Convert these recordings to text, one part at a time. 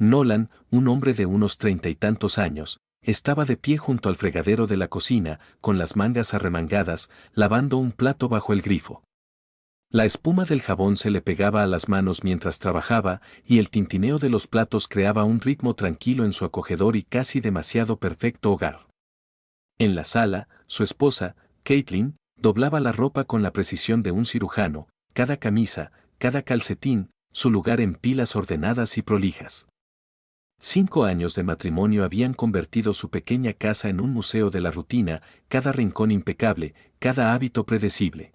Nolan, un hombre de unos 30 y tantos años, estaba de pie junto al fregadero de la cocina, con las mangas arremangadas, lavando un plato bajo el grifo. La espuma del jabón se le pegaba a las manos mientras trabajaba, y el tintineo de los platos creaba un ritmo tranquilo en su acogedor y casi demasiado perfecto hogar. En la sala, su esposa, Caitlin, doblaba la ropa con la precisión de un cirujano, cada camisa, cada calcetín, su lugar en pilas ordenadas y prolijas. 5 años de matrimonio habían convertido su pequeña casa en un museo de la rutina, cada rincón impecable, cada hábito predecible.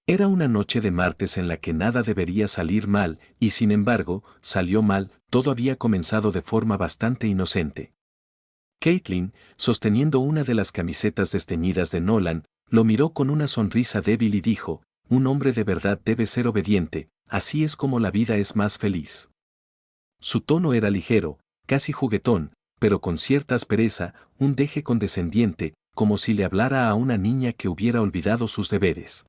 Era una noche de martes en la que nada debería salir mal, y sin embargo, salió mal. Todo había comenzado de forma bastante inocente. Caitlin, sosteniendo una de las camisetas desteñidas de Nolan, lo miró con una sonrisa débil y dijo: un hombre de verdad debe ser obediente, así es como la vida es más feliz. Su tono era ligero, casi juguetón, pero con cierta aspereza, un deje condescendiente, como si le hablara a una niña que hubiera olvidado sus deberes.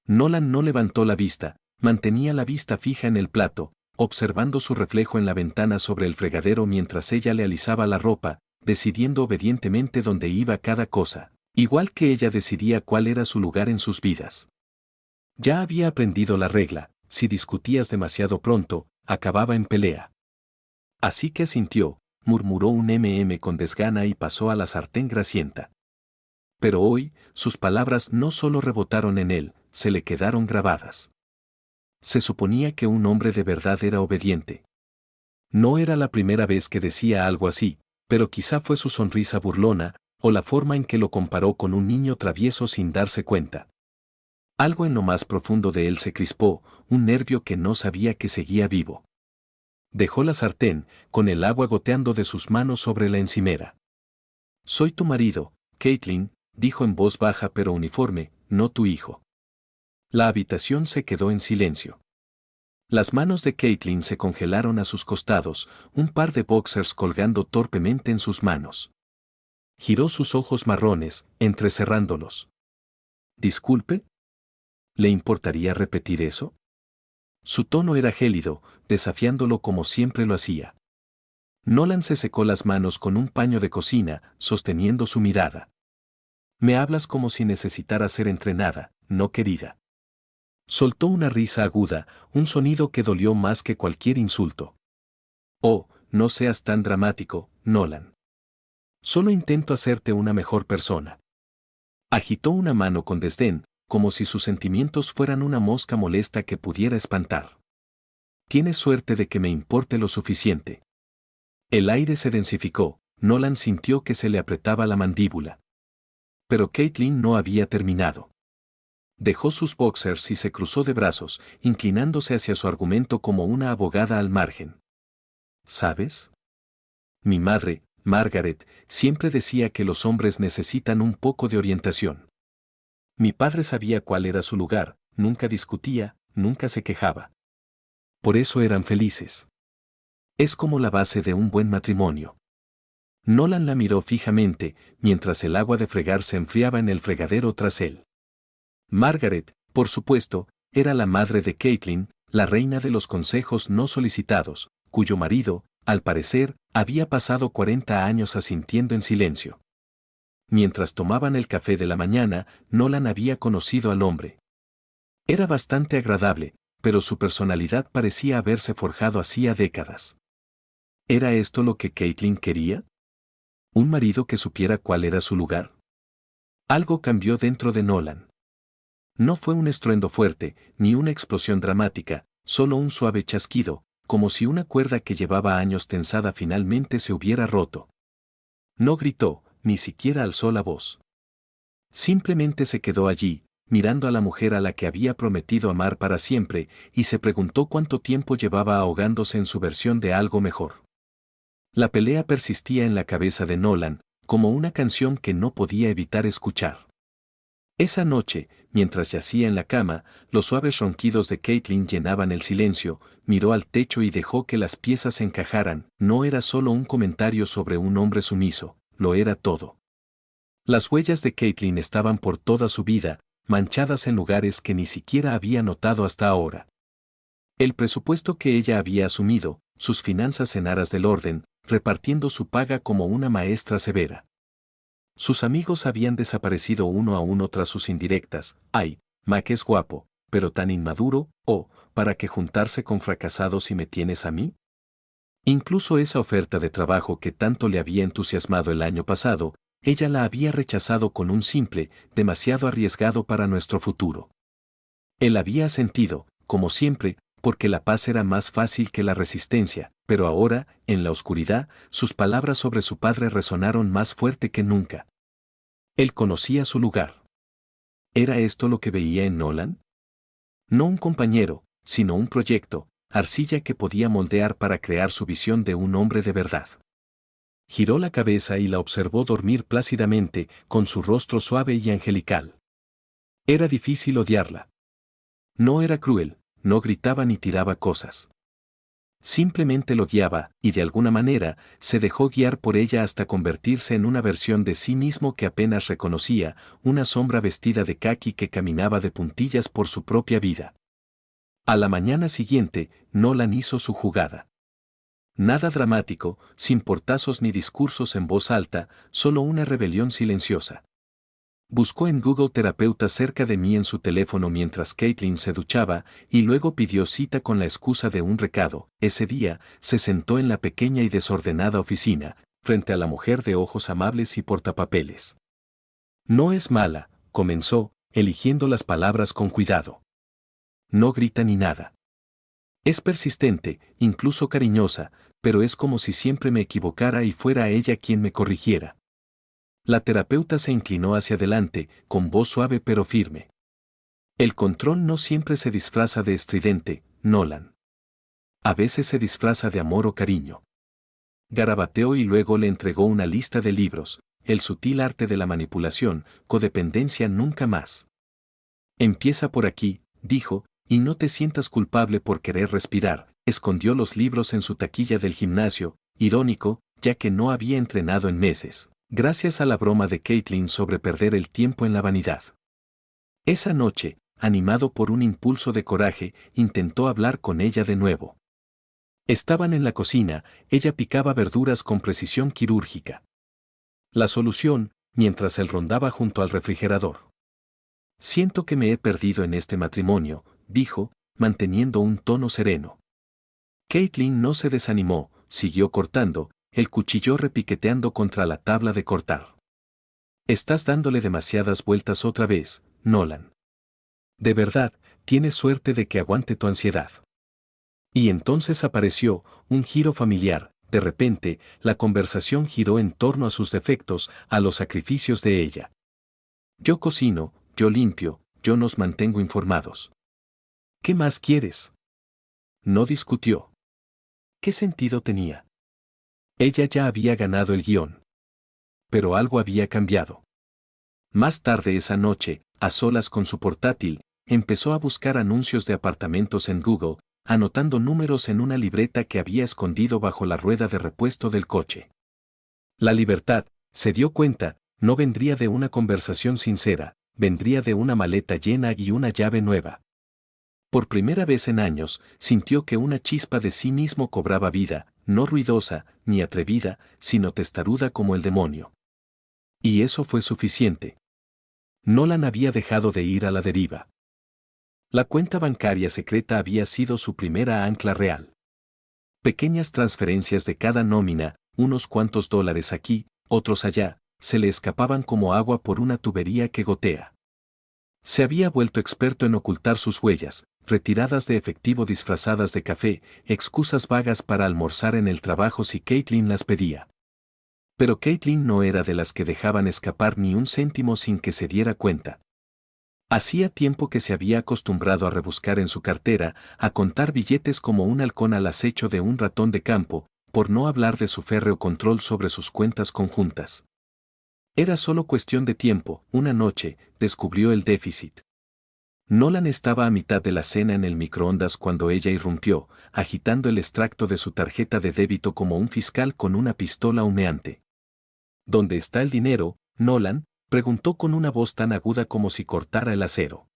Nolan no levantó la vista, mantenía la vista fija en el plato, observando su reflejo en la ventana sobre el fregadero mientras ella le alisaba la ropa, decidiendo obedientemente dónde iba cada cosa, igual que ella decidía cuál era su lugar en sus vidas. Ya había aprendido la regla: si discutías demasiado pronto, acababa en pelea. Así que asintió, murmuró un con desgana y pasó a la sartén grasienta. Pero hoy, sus palabras no solo rebotaron en él, se le quedaron grabadas. Se suponía que un hombre de verdad era obediente. No era la primera vez que decía algo así, pero quizá fue su sonrisa burlona, o la forma en que lo comparó con un niño travieso sin darse cuenta. Algo en lo más profundo de él se crispó, un nervio que no sabía que seguía vivo. Dejó la sartén, con el agua goteando de sus manos sobre la encimera. Soy tu marido, Caitlin, dijo en voz baja pero uniforme, no tu hijo. La habitación se quedó en silencio. Las manos de Caitlin se congelaron a sus costados, un par de boxers colgando torpemente en sus manos. Giró sus ojos marrones, entrecerrándolos. ¿Disculpe? ¿Le importaría repetir eso? Su tono era gélido, desafiándolo como siempre lo hacía. Nolan se secó las manos con un paño de cocina, sosteniendo su mirada. Me hablas como si necesitara ser entrenada, no querida. Soltó una risa aguda, un sonido que dolió más que cualquier insulto. Oh, no seas tan dramático, Nolan. Solo intento hacerte una mejor persona. Agitó una mano con desdén, como si sus sentimientos fueran una mosca molesta que pudiera espantar. Tienes suerte de que me importe lo suficiente. El aire se densificó, Nolan sintió que se le apretaba la mandíbula. Pero Caitlin no había terminado. Dejó sus boxers y se cruzó de brazos, inclinándose hacia su argumento como una abogada al margen. ¿Sabes? Mi madre, Margaret, siempre decía que los hombres necesitan un poco de orientación. Mi padre sabía cuál era su lugar, nunca discutía, nunca se quejaba. Por eso eran felices. Es como la base de un buen matrimonio. Nolan la miró fijamente, mientras el agua de fregar se enfriaba en el fregadero tras él. Margaret, por supuesto, era la madre de Caitlin, la reina de los consejos no solicitados, cuyo marido, al parecer, había pasado 40 años asintiendo en silencio. Mientras tomaban el café de la mañana, Nolan había conocido al hombre. Era bastante agradable, pero su personalidad parecía haberse forjado hacía décadas. ¿Era esto lo que Caitlin quería? ¿Un marido que supiera cuál era su lugar? Algo cambió dentro de Nolan. No fue un estruendo fuerte, ni una explosión dramática, solo un suave chasquido, como si una cuerda que llevaba años tensada finalmente se hubiera roto. No gritó, ni siquiera alzó la voz. Simplemente se quedó allí, mirando a la mujer a la que había prometido amar para siempre, y se preguntó cuánto tiempo llevaba ahogándose en su versión de algo mejor. La pelea persistía en la cabeza de Nolan, como una canción que no podía evitar escuchar. Esa noche, mientras yacía en la cama, los suaves ronquidos de Caitlin llenaban el silencio, miró al techo y dejó que las piezas encajaran. No era solo un comentario sobre un hombre sumiso, lo era todo. Las huellas de Caitlin estaban por toda su vida, manchadas en lugares que ni siquiera había notado hasta ahora. El presupuesto que ella había asumido, sus finanzas en aras del orden, repartiendo su paga como una maestra severa. Sus amigos habían desaparecido uno a uno tras sus indirectas. Ay, Mac es guapo, pero tan inmaduro, o, ¿para qué juntarse con fracasados si me tienes a mí? Incluso esa oferta de trabajo que tanto le había entusiasmado el año pasado, ella la había rechazado con un simple, demasiado arriesgado para nuestro futuro. Él había sentido, como siempre, porque la paz era más fácil que la resistencia, pero ahora, en la oscuridad, sus palabras sobre su padre resonaron más fuerte que nunca. Él conocía su lugar. ¿Era esto lo que veía en Nolan? No un compañero, sino un proyecto, arcilla que podía moldear para crear su visión de un hombre de verdad. Giró la cabeza y la observó dormir plácidamente, con su rostro suave y angelical. Era difícil odiarla. No era cruel, no gritaba ni tiraba cosas. Simplemente lo guiaba, y de alguna manera, se dejó guiar por ella hasta convertirse en una versión de sí mismo que apenas reconocía, una sombra vestida de caqui que caminaba de puntillas por su propia vida. A la mañana siguiente, Nolan hizo su jugada. Nada dramático, sin portazos ni discursos en voz alta, solo una rebelión silenciosa. Buscó en Google terapeuta cerca de mí en su teléfono mientras Caitlin se duchaba, y luego pidió cita con la excusa de un recado. Ese día, se sentó en la pequeña y desordenada oficina, frente a la mujer de ojos amables y portapapeles. No es mala, comenzó, eligiendo las palabras con cuidado. No grita ni nada. Es persistente, incluso cariñosa, pero es como si siempre me equivocara y fuera ella quien me corrigiera. La terapeuta se inclinó hacia adelante, con voz suave pero firme. El control no siempre se disfraza de estridente, Nolan. A veces se disfraza de amor o cariño. Garabateó y luego le entregó una lista de libros, El sutil arte de la manipulación, Codependencia nunca más. Empieza por aquí, dijo, y no te sientas culpable por querer respirar. Escondió los libros en su taquilla del gimnasio, irónico, ya que no había entrenado en meses, gracias a la broma de Caitlin sobre perder el tiempo en la vanidad. Esa noche, animado por un impulso de coraje, intentó hablar con ella de nuevo. Estaban en la cocina, ella picaba verduras con precisión quirúrgica. La solución, mientras él rondaba junto al refrigerador. Siento que me he perdido en este matrimonio, dijo, manteniendo un tono sereno. Caitlin no se desanimó, siguió cortando, el cuchillo repiqueteando contra la tabla de cortar. Estás dándole demasiadas vueltas otra vez, Nolan. De verdad, tienes suerte de que aguante tu ansiedad. Y entonces apareció un giro familiar. De repente, la conversación giró en torno a sus defectos, a los sacrificios de ella. Yo cocino, yo limpio, yo nos mantengo informados. ¿Qué más quieres? No discutió. ¿Qué sentido tenía? Ella ya había ganado el guión. Pero algo había cambiado. Más tarde esa noche, a solas con su portátil, empezó a buscar anuncios de apartamentos en Google, anotando números en una libreta que había escondido bajo la rueda de repuesto del coche. La libertad, se dio cuenta, no vendría de una conversación sincera, vendría de una maleta llena y una llave nueva. Por primera vez en años, sintió que una chispa de sí mismo cobraba vida, no ruidosa, ni atrevida, sino testaruda como el demonio. Y eso fue suficiente. Nolan había dejado de ir a la deriva. La cuenta bancaria secreta había sido su primera ancla real. Pequeñas transferencias de cada nómina, unos cuantos dólares aquí, otros allá, se le escapaban como agua por una tubería que gotea. Se había vuelto experto en ocultar sus huellas, retiradas de efectivo disfrazadas de café, excusas vagas para almorzar en el trabajo si Caitlin las pedía. Pero Caitlin no era de las que dejaban escapar ni un céntimo sin que se diera cuenta. Hacía tiempo que se había acostumbrado a rebuscar en su cartera, a contar billetes como un halcón al acecho de un ratón de campo, por no hablar de su férreo control sobre sus cuentas conjuntas. Era solo cuestión de tiempo. Una noche, descubrió el déficit. Nolan estaba a mitad de la cena en el microondas cuando ella irrumpió, agitando el extracto de su tarjeta de débito como un fiscal con una pistola humeante. ¿Dónde está el dinero, Nolan?, preguntó con una voz tan aguda como si cortara el acero.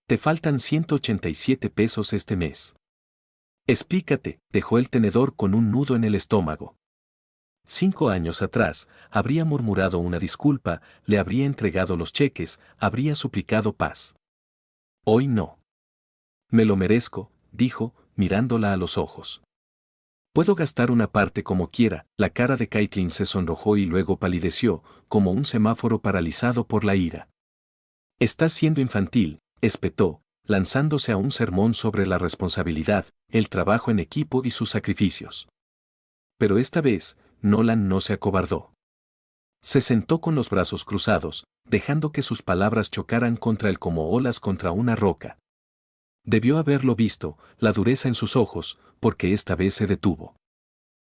Te faltan 187 pesos este mes. Explícate, dejó el tenedor con un nudo en el estómago. 5 años atrás, habría murmurado una disculpa, le habría entregado los cheques, habría suplicado paz. Hoy no. Me lo merezco, dijo, mirándola a los ojos. Puedo gastar una parte como quiera. La cara de Caitlin se sonrojó y luego palideció, como un semáforo paralizado por la ira. Estás siendo infantil, espetó, lanzándose a un sermón sobre la responsabilidad, el trabajo en equipo y sus sacrificios. Pero esta vez, Nolan no se acobardó. Se sentó con los brazos cruzados, dejando que sus palabras chocaran contra él como olas contra una roca. Debió haberlo visto, la dureza en sus ojos, porque esta vez se detuvo.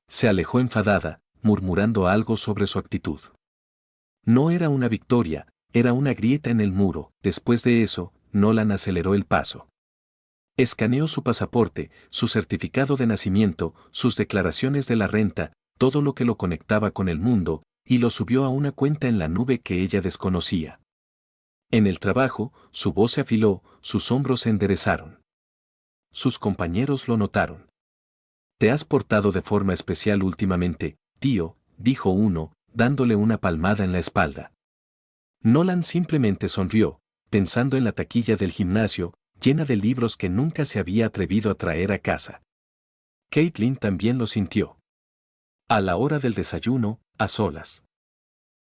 Se alejó enfadada, murmurando algo sobre su actitud. No era una victoria, era una grieta en el muro. Después de eso, Nolan aceleró el paso. Escaneó su pasaporte, su certificado de nacimiento, sus declaraciones de la renta, todo lo que lo conectaba con el mundo, y lo subió a una cuenta en la nube que ella desconocía. En el trabajo, su voz se afiló, sus hombros se enderezaron. Sus compañeros lo notaron. Te has portado de forma especial últimamente, tío, dijo uno, dándole una palmada en la espalda. Nolan simplemente sonrió, pensando en la taquilla del gimnasio, llena de libros que nunca se había atrevido a traer a casa. Caitlin también lo sintió. A la hora del desayuno, a solas.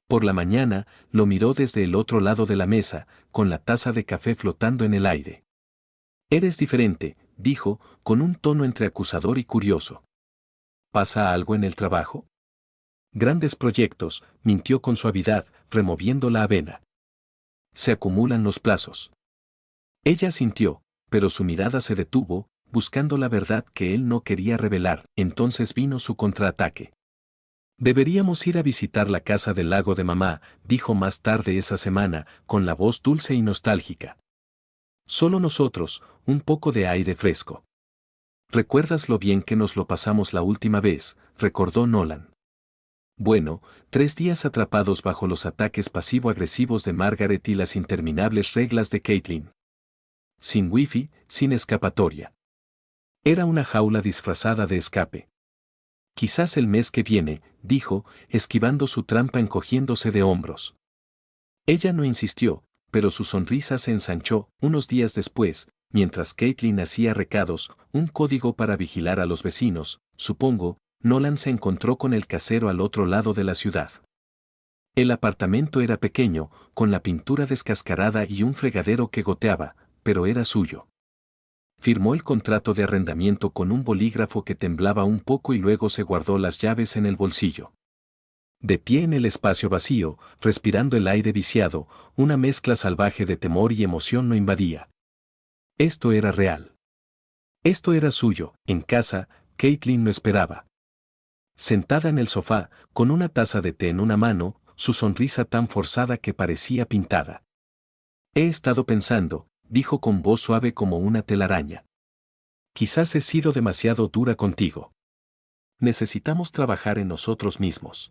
Por la mañana, lo miró desde el otro lado de la mesa, con la taza de café flotando en el aire. Eres diferente, dijo, con un tono entre acusador y curioso. ¿Pasa algo en el trabajo? Grandes proyectos, mintió con suavidad, removiendo la avena. Se acumulan los plazos. Ella sintió, pero su mirada se detuvo, buscando la verdad que él no quería revelar. Entonces vino su contraataque. Deberíamos ir a visitar la casa del lago de mamá, dijo más tarde esa semana, con la voz dulce y nostálgica. Solo nosotros, un poco de aire fresco. ¿Recuerdas lo bien que nos lo pasamos la última vez?, recordó Nolan. Bueno, 3 días atrapados bajo los ataques pasivo-agresivos de Margaret y las interminables reglas de Caitlin. Sin wifi, sin escapatoria. Era una jaula disfrazada de escape. Quizás el mes que viene, dijo, esquivando su trampa encogiéndose de hombros. Ella no insistió, pero su sonrisa se ensanchó. Unos días después, mientras Caitlin hacía recados, un código para vigilar a los vecinos, supongo, Nolan se encontró con el casero al otro lado de la ciudad. El apartamento era pequeño, con la pintura descascarada y un fregadero que goteaba, pero era suyo. Firmó el contrato de arrendamiento con un bolígrafo que temblaba un poco y luego se guardó las llaves en el bolsillo. De pie en el espacio vacío, respirando el aire viciado, una mezcla salvaje de temor y emoción lo invadía. Esto era real. Esto era suyo. En casa, Caitlin lo esperaba. Sentada en el sofá, con una taza de té en una mano, su sonrisa tan forzada que parecía pintada. He estado pensando, dijo con voz suave como una telaraña. Quizás he sido demasiado dura contigo. Necesitamos trabajar en nosotros mismos.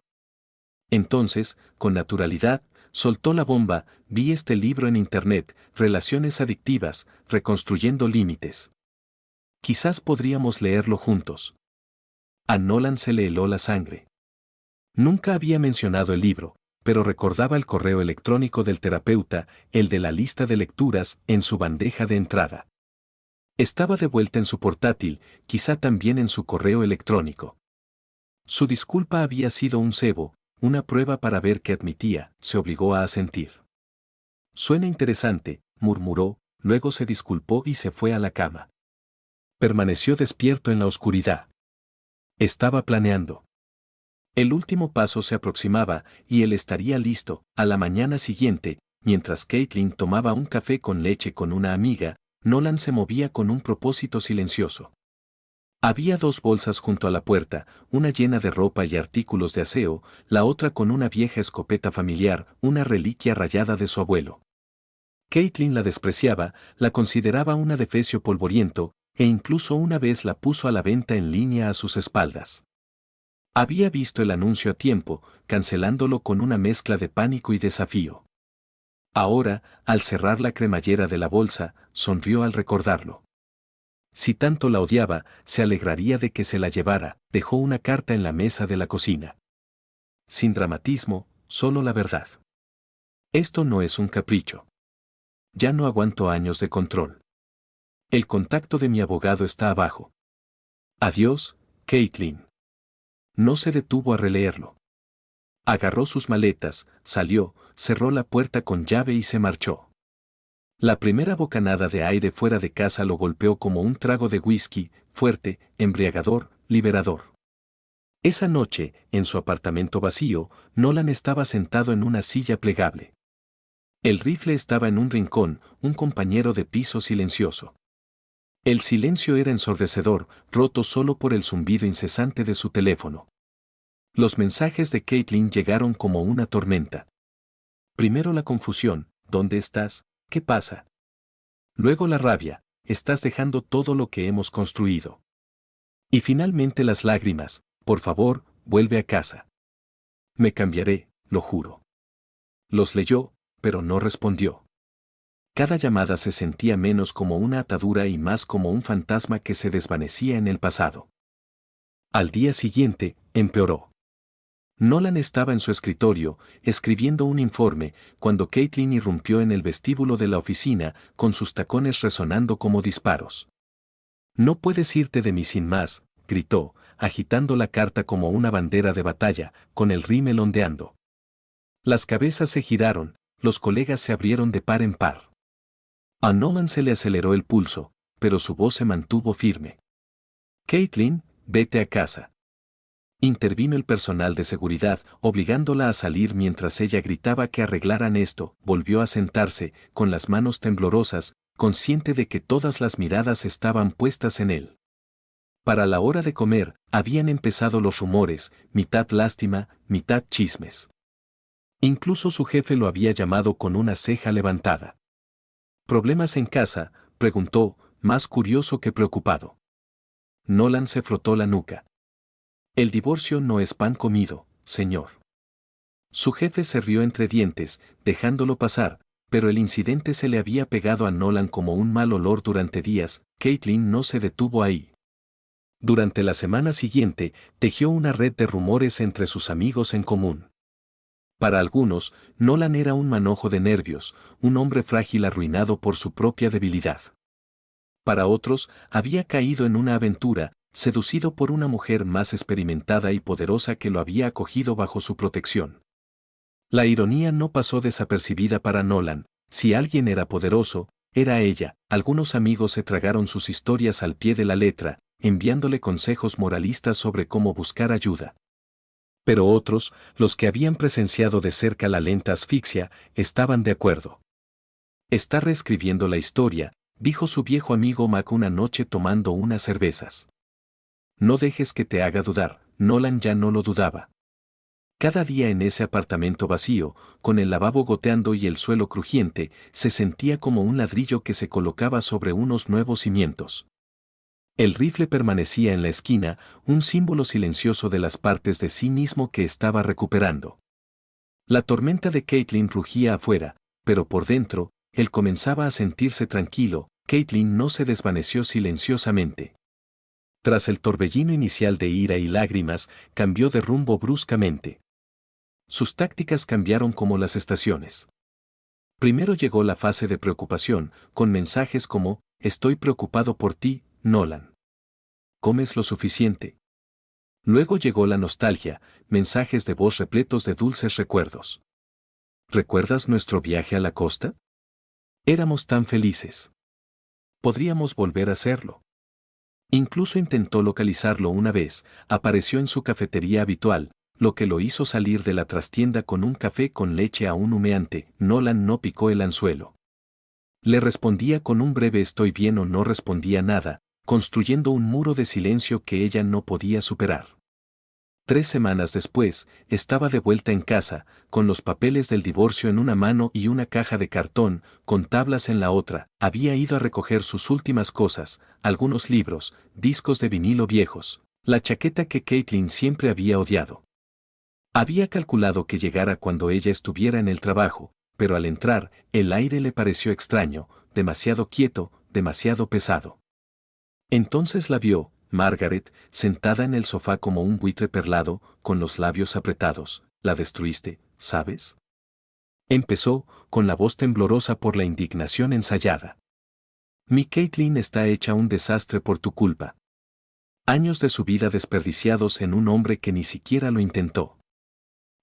Entonces, con naturalidad, soltó la bomba. Vi este libro en internet, Relaciones adictivas, reconstruyendo límites. Quizás podríamos leerlo juntos. A Nolan se le heló la sangre. Nunca había mencionado el libro, pero recordaba el correo electrónico del terapeuta, el de la lista de lecturas, en su bandeja de entrada. Estaba de vuelta en su portátil, quizá también en su correo electrónico. Su disculpa había sido un cebo, una prueba para ver que admitía, se obligó a asentir. Suena interesante, murmuró, luego se disculpó y se fue a la cama. Permaneció despierto en la oscuridad. Estaba planeando. El último paso se aproximaba, y él estaría listo. A la mañana siguiente, mientras Caitlin tomaba un café con leche con una amiga, Nolan se movía con un propósito silencioso. Había 2 bolsas junto a la puerta, una llena de ropa y artículos de aseo, la otra con una vieja escopeta familiar, una reliquia rayada de su abuelo. Caitlin la despreciaba, la consideraba un adefesio polvoriento, e incluso una vez la puso a la venta en línea a sus espaldas. Había visto el anuncio a tiempo, cancelándolo con una mezcla de pánico y desafío. Ahora, al cerrar la cremallera de la bolsa, sonrió al recordarlo. Si tanto la odiaba, se alegraría de que se la llevara. Dejó una carta en la mesa de la cocina. Sin dramatismo, solo la verdad. Esto no es un capricho. Ya no aguanto años de control. El contacto de mi abogado está abajo. Adiós, Caitlin. No se detuvo a releerlo. Agarró sus maletas, salió, cerró la puerta con llave y se marchó. La primera bocanada de aire fuera de casa lo golpeó como un trago de whisky, fuerte, embriagador, liberador. Esa noche, en su apartamento vacío, Nolan estaba sentado en una silla plegable. El rifle estaba en un rincón, un compañero de piso silencioso. El silencio era ensordecedor, roto solo por el zumbido incesante de su teléfono. Los mensajes de Caitlin llegaron como una tormenta. Primero la confusión, ¿dónde estás? ¿Qué pasa? Luego la rabia, estás dejando todo lo que hemos construido. Y finalmente las lágrimas, por favor, vuelve a casa. Me cambiaré, lo juro. Los leyó, pero no respondió. Cada llamada se sentía menos como una atadura y más como un fantasma que se desvanecía en el pasado. Al día siguiente, empeoró. Nolan estaba en su escritorio, escribiendo un informe, cuando Caitlin irrumpió en el vestíbulo de la oficina, con sus tacones resonando como disparos. «No puedes irte de mí sin más», gritó, agitando la carta como una bandera de batalla, con el rímel ondeando. Las cabezas se giraron, los colegas se abrieron de par en par. A Nolan se le aceleró el pulso, pero su voz se mantuvo firme. «Caitlin, vete a casa». Intervino el personal de seguridad, obligándola a salir mientras ella gritaba que arreglaran esto. Volvió a sentarse, con las manos temblorosas, consciente de que todas las miradas estaban puestas en él. Para la hora de comer, habían empezado los rumores, mitad lástima, mitad chismes. Incluso su jefe lo había llamado con una ceja levantada. ¿Problemas en casa?, preguntó, más curioso que preocupado. Nolan se frotó la nuca. El divorcio no es pan comido, señor. Su jefe se rió entre dientes, dejándolo pasar, pero el incidente se le había pegado a Nolan como un mal olor durante días. Caitlin no se detuvo ahí. Durante la semana siguiente, tejió una red de rumores entre sus amigos en común. Para algunos, Nolan era un manojo de nervios, un hombre frágil arruinado por su propia debilidad. Para otros, había caído en una aventura, seducido por una mujer más experimentada y poderosa que lo había acogido bajo su protección. La ironía no pasó desapercibida para Nolan. Si alguien era poderoso, era ella. Algunos amigos se tragaron sus historias al pie de la letra, enviándole consejos moralistas sobre cómo buscar ayuda. Pero otros, los que habían presenciado de cerca la lenta asfixia, estaban de acuerdo. «Está reescribiendo la historia», dijo su viejo amigo Mac una noche tomando unas cervezas. «No dejes que te haga dudar». Nolan ya no lo dudaba. Cada día en ese apartamento vacío, con el lavabo goteando y el suelo crujiente, se sentía como un ladrillo que se colocaba sobre unos nuevos cimientos. El rifle permanecía en la esquina, un símbolo silencioso de las partes de sí mismo que estaba recuperando. La tormenta de Caitlin rugía afuera, pero por dentro, él comenzaba a sentirse tranquilo. Caitlin no se desvaneció silenciosamente. Tras el torbellino inicial de ira y lágrimas, cambió de rumbo bruscamente. Sus tácticas cambiaron como las estaciones. Primero llegó la fase de preocupación, con mensajes como, «Estoy preocupado por ti, Nolan. ¿Comes lo suficiente?». Luego llegó la nostalgia, mensajes de voz repletos de dulces recuerdos. «¿Recuerdas nuestro viaje a la costa? Éramos tan felices. Podríamos volver a hacerlo». Incluso intentó localizarlo una vez, apareció en su cafetería habitual, lo que lo hizo salir de la trastienda con un café con leche aún humeante. Nolan no picó el anzuelo. Le respondía con un breve «estoy bien» o no respondía nada, construyendo un muro de silencio que ella no podía superar. 3 semanas después, estaba de vuelta en casa, con los papeles del divorcio en una mano y una caja de cartón, con tablas en la otra. Había ido a recoger sus últimas cosas, algunos libros, discos de vinilo viejos, la chaqueta que Caitlin siempre había odiado. Había calculado que llegara cuando ella estuviera en el trabajo, pero al entrar, el aire le pareció extraño, demasiado quieto, demasiado pesado. Entonces la vio, Margaret, sentada en el sofá como un buitre perlado, con los labios apretados. La destruiste, ¿sabes? Empezó, con la voz temblorosa por la indignación ensayada. Mi Caitlin está hecha un desastre por tu culpa. Años de su vida desperdiciados en un hombre que ni siquiera lo intentó.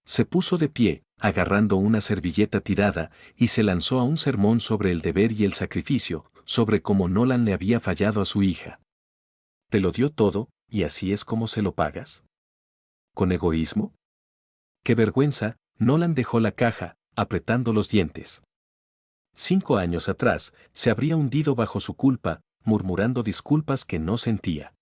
Se puso de pie, agarrando una servilleta tirada, y se lanzó a un sermón sobre el deber y el sacrificio, sobre cómo Nolan le había fallado a su hija. Te lo dio todo, y así es como se lo pagas. ¿Con egoísmo? ¡Qué vergüenza! Nolan dejó la caja, apretando los dientes. 5 años atrás, se habría hundido bajo su culpa, murmurando disculpas que no sentía.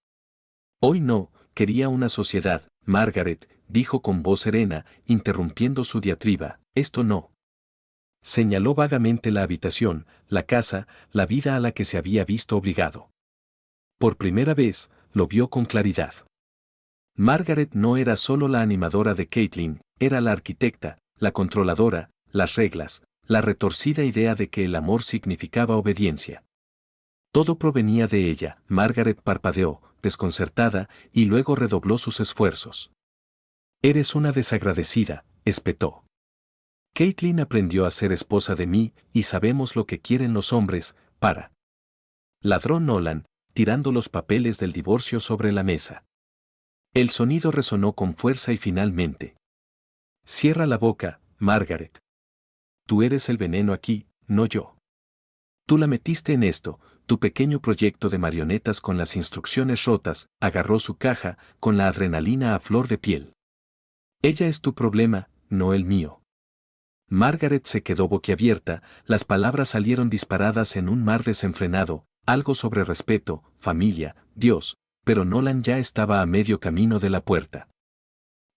Hoy no, quería una sociedad. Margaret, dijo con voz serena, interrumpiendo su diatriba, esto no. Señaló vagamente la habitación, la casa, la vida a la que se había visto obligado. Por primera vez, lo vio con claridad. Margaret no era solo la animadora de Caitlin, era la arquitecta, la controladora, las reglas, la retorcida idea de que el amor significaba obediencia. Todo provenía de ella. Margaret parpadeó, desconcertada, y luego redobló sus esfuerzos. Eres una desagradecida, espetó. Caitlin aprendió a ser esposa de mí, y sabemos lo que quieren los hombres, para. Ladró Nolan, tirando los papeles del divorcio sobre la mesa. El sonido resonó con fuerza y finalmente. Cierra la boca, Margaret. Tú eres el veneno aquí, no yo. Tú la metiste en esto, tu pequeño proyecto de marionetas con las instrucciones rotas, agarró su caja, con la adrenalina a flor de piel. Ella es tu problema, no el mío. Margaret se quedó boquiabierta, las palabras salieron disparadas en un mar desenfrenado, algo sobre respeto, familia, Dios, pero Nolan ya estaba a medio camino de la puerta.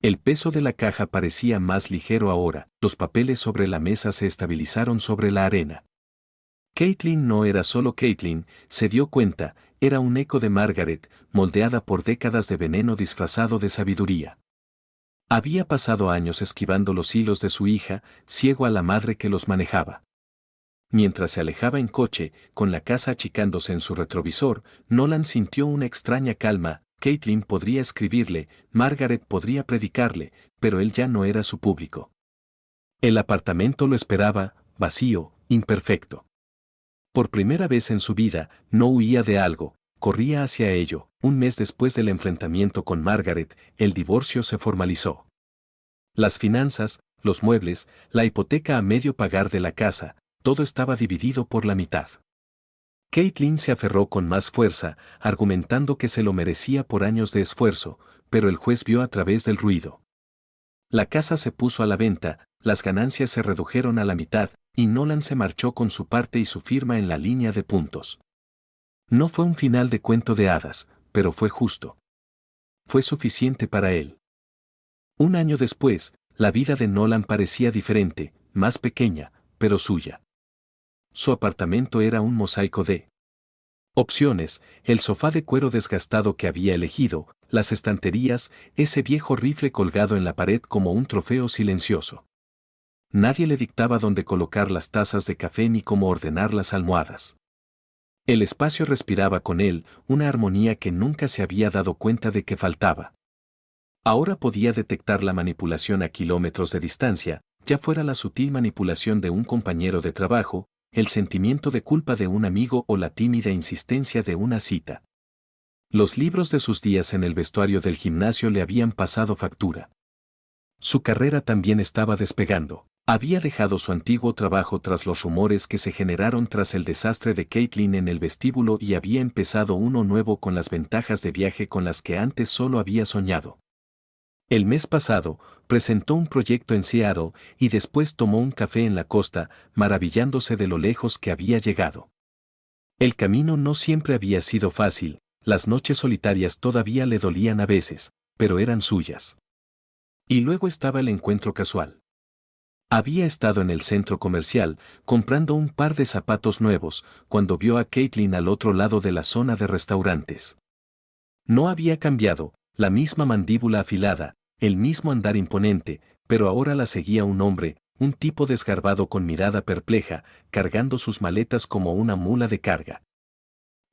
El peso de la caja parecía más ligero ahora, los papeles sobre la mesa se estabilizaron sobre la arena. Caitlin no era solo Caitlin, se dio cuenta, era un eco de Margaret, moldeada por décadas de veneno disfrazado de sabiduría. Había pasado años esquivando los hilos de su hija, ciego a la madre que los manejaba. Mientras se alejaba en coche, con la casa achicándose en su retrovisor, Nolan sintió una extraña calma. Caitlin podría escribirle, Margaret podría predicarle, pero él ya no era su público. El apartamento lo esperaba, vacío, imperfecto. Por primera vez en su vida, no huía de algo, corría hacia ello. Un mes después del enfrentamiento con Margaret, el divorcio se formalizó. Las finanzas, los muebles, la hipoteca a medio pagar de la casa, todo estaba dividido por la mitad. Caitlin se aferró con más fuerza, argumentando que se lo merecía por años de esfuerzo, pero el juez vio a través del ruido. La casa se puso a la venta, las ganancias se redujeron a la mitad, y Nolan se marchó con su parte y su firma en la línea de puntos. No fue un final de cuento de hadas, pero fue justo. Fue suficiente para él. Un año después, la vida de Nolan parecía diferente, más pequeña, pero suya. Su apartamento era un mosaico de opciones, el sofá de cuero desgastado que había elegido, las estanterías, ese viejo rifle colgado en la pared como un trofeo silencioso. Nadie le dictaba dónde colocar las tazas de café ni cómo ordenar las almohadas. El espacio respiraba con él, una armonía que nunca se había dado cuenta de que faltaba. Ahora podía detectar la manipulación a kilómetros de distancia, ya fuera la sutil manipulación de un compañero de trabajo, el sentimiento de culpa de un amigo o la tímida insistencia de una cita. Los libros de sus días en el vestuario del gimnasio le habían pasado factura. Su carrera también estaba despegando. Había dejado su antiguo trabajo tras los rumores que se generaron tras el desastre de Caitlin en el vestíbulo y había empezado uno nuevo con las ventajas de viaje con las que antes solo había soñado. El mes pasado, presentó un proyecto en Seattle y después tomó un café en la costa, maravillándose de lo lejos que había llegado. El camino no siempre había sido fácil, las noches solitarias todavía le dolían a veces, pero eran suyas. Y luego estaba el encuentro casual. Había estado en el centro comercial, comprando un par de zapatos nuevos, cuando vio a Caitlin al otro lado de la zona de restaurantes. No había cambiado, la misma mandíbula afilada, el mismo andar imponente, pero ahora la seguía un hombre, un tipo desgarbado con mirada perpleja, cargando sus maletas como una mula de carga.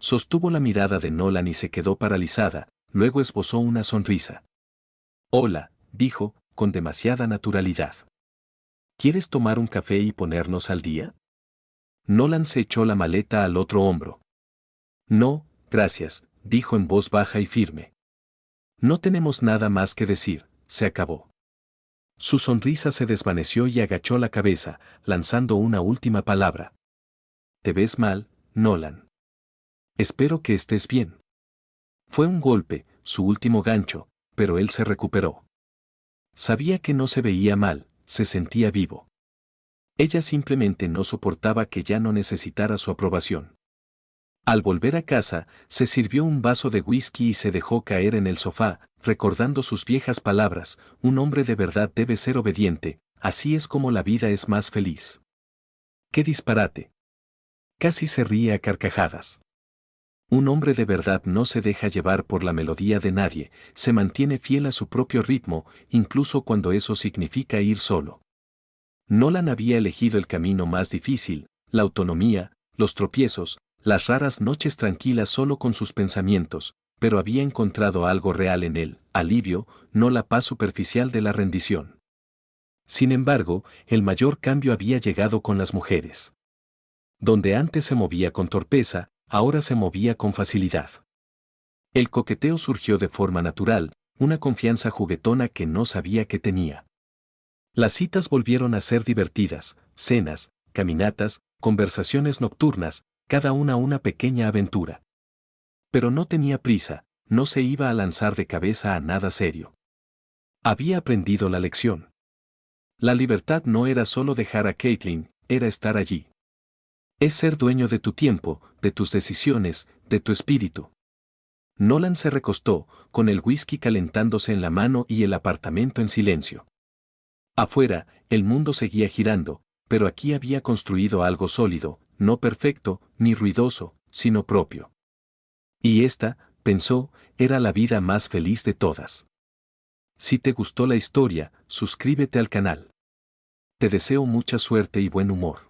Sostuvo la mirada de Nolan y se quedó paralizada, luego esbozó una sonrisa. Hola, dijo, con demasiada naturalidad. ¿Quieres tomar un café y ponernos al día? Nolan se echó la maleta al otro hombro. No, gracias, dijo en voz baja y firme. No tenemos nada más que decir, se acabó. Su sonrisa se desvaneció y agachó la cabeza, lanzando una última palabra. Te ves mal, Nolan. Espero que estés bien. Fue un golpe, su último gancho, pero él se recuperó. Sabía que no se veía mal, se sentía vivo. Ella simplemente no soportaba que ya no necesitara su aprobación. Al volver a casa, se sirvió un vaso de whisky y se dejó caer en el sofá, recordando sus viejas palabras: un hombre de verdad debe ser obediente, así es como la vida es más feliz. ¡Qué disparate! Casi se ríe a carcajadas. Un hombre de verdad no se deja llevar por la melodía de nadie, se mantiene fiel a su propio ritmo, incluso cuando eso significa ir solo. Nolan había elegido el camino más difícil, la autonomía, los tropiezos, las raras noches tranquilas solo con sus pensamientos, pero había encontrado algo real en él, alivio, no la paz superficial de la rendición. Sin embargo, el mayor cambio había llegado con las mujeres. Donde antes se movía con torpeza, ahora se movía con facilidad. El coqueteo surgió de forma natural, una confianza juguetona que no sabía que tenía. Las citas volvieron a ser divertidas, cenas, caminatas, conversaciones nocturnas, cada una pequeña aventura. Pero no tenía prisa, no se iba a lanzar de cabeza a nada serio. Había aprendido la lección. La libertad no era solo dejar a Caitlin, era estar allí. Es ser dueño de tu tiempo, de tus decisiones, de tu espíritu. Nolan se recostó, con el whisky calentándose en la mano y el apartamento en silencio. Afuera, el mundo seguía girando, pero aquí había construido algo sólido, no perfecto, ni ruidoso, sino propio. Y esta, pensó, era la vida más feliz de todas. Si te gustó la historia, suscríbete al canal. Te deseo mucha suerte y buen humor.